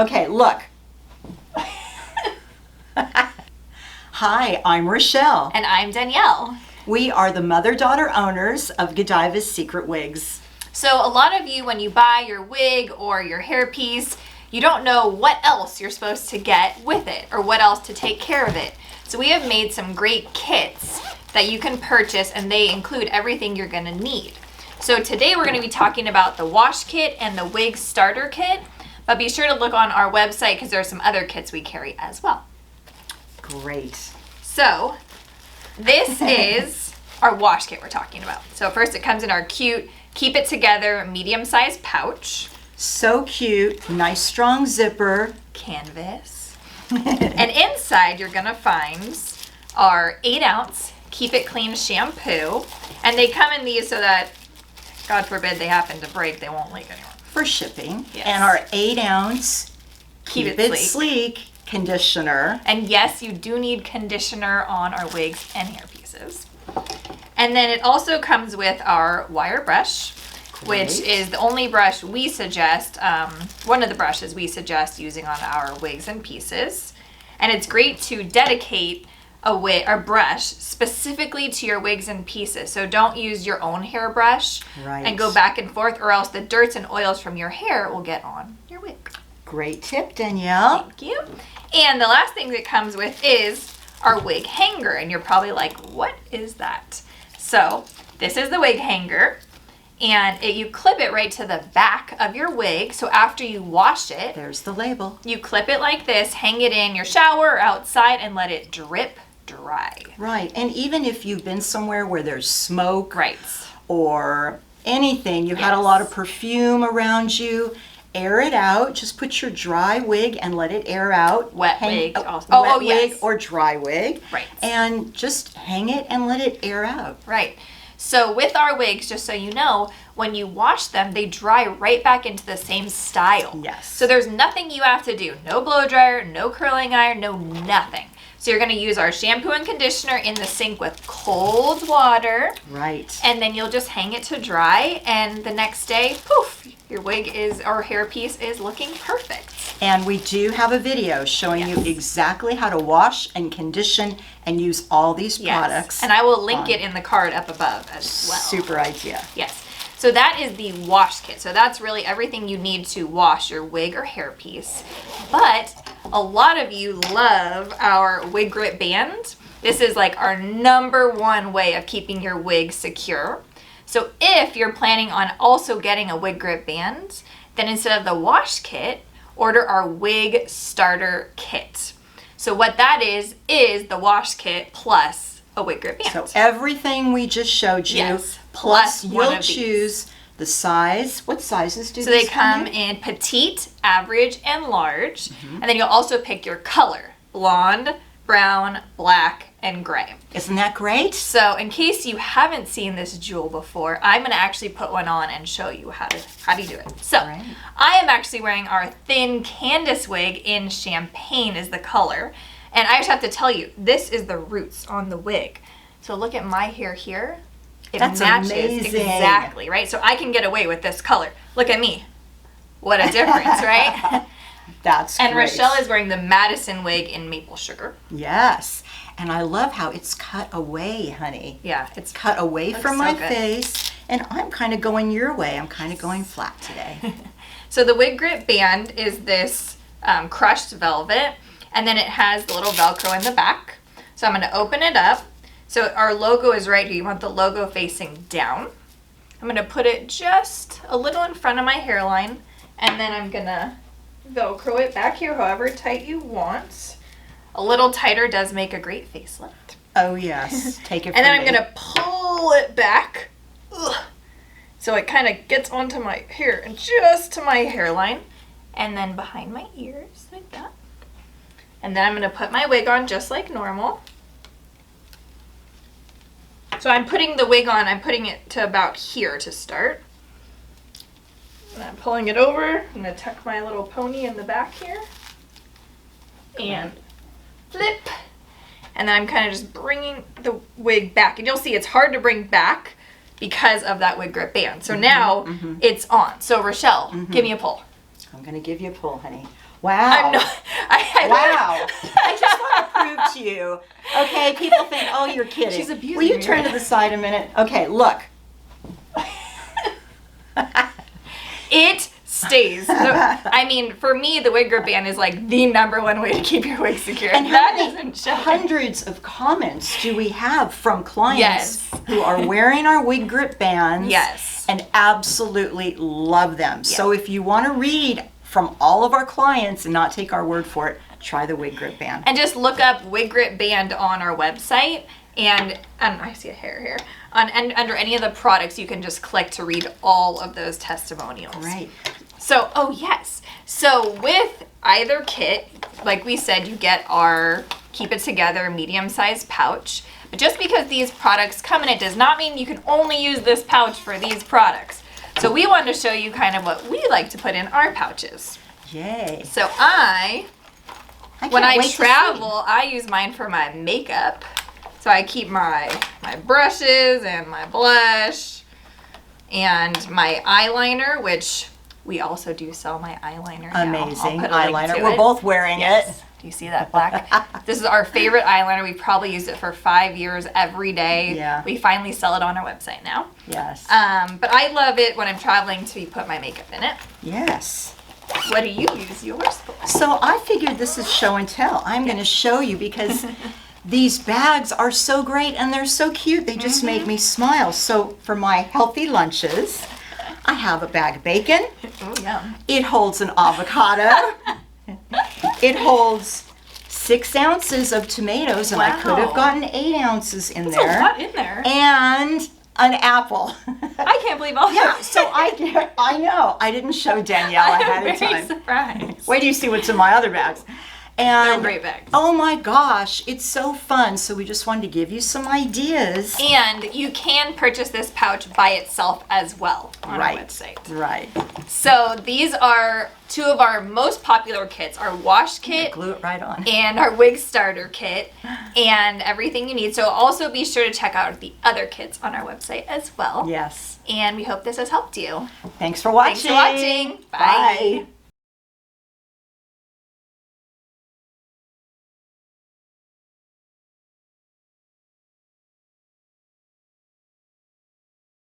Okay, look. Hi, I'm Rochelle. And I'm Danielle. We are the mother-daughter owners of Godiva's Secret Wigs. So a lot of you, when you buy your wig or your hairpiece, you don't know what else you're supposed to get with it or what else to take care of it. So we have made some great kits that you can purchase, and they include everything you're going to need. So today we're going to be talking about the wash kit and the wig starter kit, but be sure to look on our website because there are some other kits we carry as well. Great. So this is our wash kit we're talking about. So first it comes in our cute keep it together medium-sized pouch. So cute, nice strong zipper. Canvas. And inside you're gonna find our 8-ounce Keep It Clean shampoo. And they come in these so that, God forbid they happen to break, they won't leak anymore. For shipping. Yes. And our 8-ounce Keep It Sleek conditioner. And yes, you do need conditioner on our wigs and hairpieces. And then it also comes with our wire brush, which is the only brush we suggest, one of the brushes we suggest using on our wigs and pieces. And it's great to dedicate a brush specifically to your wigs and pieces. So don't use your own hairbrush and go back and forth, or else the dirts and oils from your hair will get on your wig. Great tip, Danielle. Thank you. And the last thing that comes with is our wig hanger. And you're probably like, what is that? So this is the wig hanger. And you clip it right to the back of your wig. So after you wash it, there's the label. You clip it like this, hang it in your shower or outside, and let it drip dry. Right. And even if you've been somewhere where there's smoke or anything, you had a lot of perfume around you, air it out. Just put your dry wig and let it air out. Wet wig also. Wet wig or dry wig. Right. And just hang it and let it air out. Right. So with our wigs, just so you know, when you wash them, they dry right back into the same style. Yes. So there's nothing you have to do. No blow dryer, no curling iron, no nothing. So you're going to use our shampoo and conditioner in the sink with cold water. Right. And then you'll just hang it to dry, and the next day, poof, your wig or hairpiece is looking perfect. And we do have a video showing you exactly how to wash and condition and use all these products. And I will link it in the card up above as well. Super idea. Yes. So that is the wash kit. So that's really everything you need to wash your wig or hairpiece. But a lot of you love our Wig Grip Band. This is like our #1 way of keeping your wig secure. So if you're planning on also getting a Wig Grip Band, then instead of the wash kit, order our Wig Starter Kit. So what that is the wash kit plus a Wig Grip Band. So everything we just showed you, plus you'll choose the size. What sizes do they come in? Petite, average, and large. And then you'll also pick your color: blonde, brown, black, and gray. Isn't that great? So in case you haven't seen this jewel before, I'm going to actually put one on and show you how to do it. So I am actually wearing our thin Candice wig in champagne is the color. And I just have to tell you, this is the roots on the wig. So look at my hair here. It matches amazing. Exactly, right? So I can get away with this color. Look at me. What a difference, right? That's and great. Rochelle is wearing the Madison wig in maple sugar. Yes. And I love how it's cut away, honey. Yeah, it's cut away from my face. And I'm kind of going your way. I'm kind of going flat today. So the Wig Grip Band is this crushed velvet. And then it has the little Velcro in the back. So I'm going to open it up. So our logo is right here. You want the logo facing down. I'm going to put it just a little in front of my hairline. And then I'm going to Velcro it back here however tight you want. A little tighter does make a great facelift. Oh, yes. Take it from And then I'm me. going to pull it back. Ugh. So it kind of gets onto my hair and just to my hairline. And then behind my ears like that. And then I'm going to put my wig on just like normal. So I'm putting the wig on, I'm putting it to about here to start. And I'm pulling it over. I'm going to tuck my little pony in the back here. And flip. And then I'm kind of just bringing the wig back. And you'll see it's hard to bring back because of that Wig Grip Band. So now it's on. So Rochelle, give me a pull. I'm going to give you a pull, honey. Wow. I'm not. Wow. I just want to prove to you. Okay, people think, oh, you're kidding. She's abusing Will you me turn right to the side a minute? Okay, look. It stays. I mean, for me, the Wig Grip Band is like the #1 way to keep your wig secure. And that how many isn't showing. hundreds of comments do we have from clients Yes. who are wearing our Wig Grip Bands Yes. and absolutely love them. So if you want to read from all of our clients and not take our word for it, try the Wig Grip Band. And just look up Wig Grip Band on our website, and I see a hair here. And under any of the products, you can just click to read all of those testimonials. Right. So, oh yes. So with either kit, like we said, you get our Keep It Together medium-sized pouch. But just because these products come in it does not mean you can only use this pouch for these products. So we wanted to show you kind of what we like to put in our pouches. Yay. So when can't I wait to see. travel, I use mine for my makeup. So I keep my brushes and my blush and my eyeliner, which we also do sell my eyeliner now. Amazing I'll put a link eyeliner. to We're it. both wearing Yes. it. Do you see that black? This is our favorite eyeliner. We probably used it for 5 years every day. Yeah. We finally sell it on our website now. Yes. But I love it when I'm traveling to put my makeup in it. Yes. What do you use yours for? So I figured this is show and tell. I'm going to show you because these bags are so great and they're so cute. They just make me smile. So for my healthy lunches, I have a bag of bacon. Oh, yum. It holds an avocado. It holds 6 ounces of tomatoes, and I could have Wow. gotten 8 ounces in There's there. a lot in there. And an apple. I can't believe all Yeah, that. so I know. I didn't show Danielle ahead I'm of very time. surprised. Wait till you see what's in my other bags. They're And great bags. oh my gosh, it's so fun. So we just wanted to give you some ideas. And you can purchase this pouch by itself as well on our website. Right. So these are 2 of our most popular kits, our wash kit Glue it right on. and our wig starter kit and everything you need. So also be sure to check out the other kits on our website as well. Yes. And we hope this has helped you. Thanks for watching. Thanks for watching. Bye. Bye.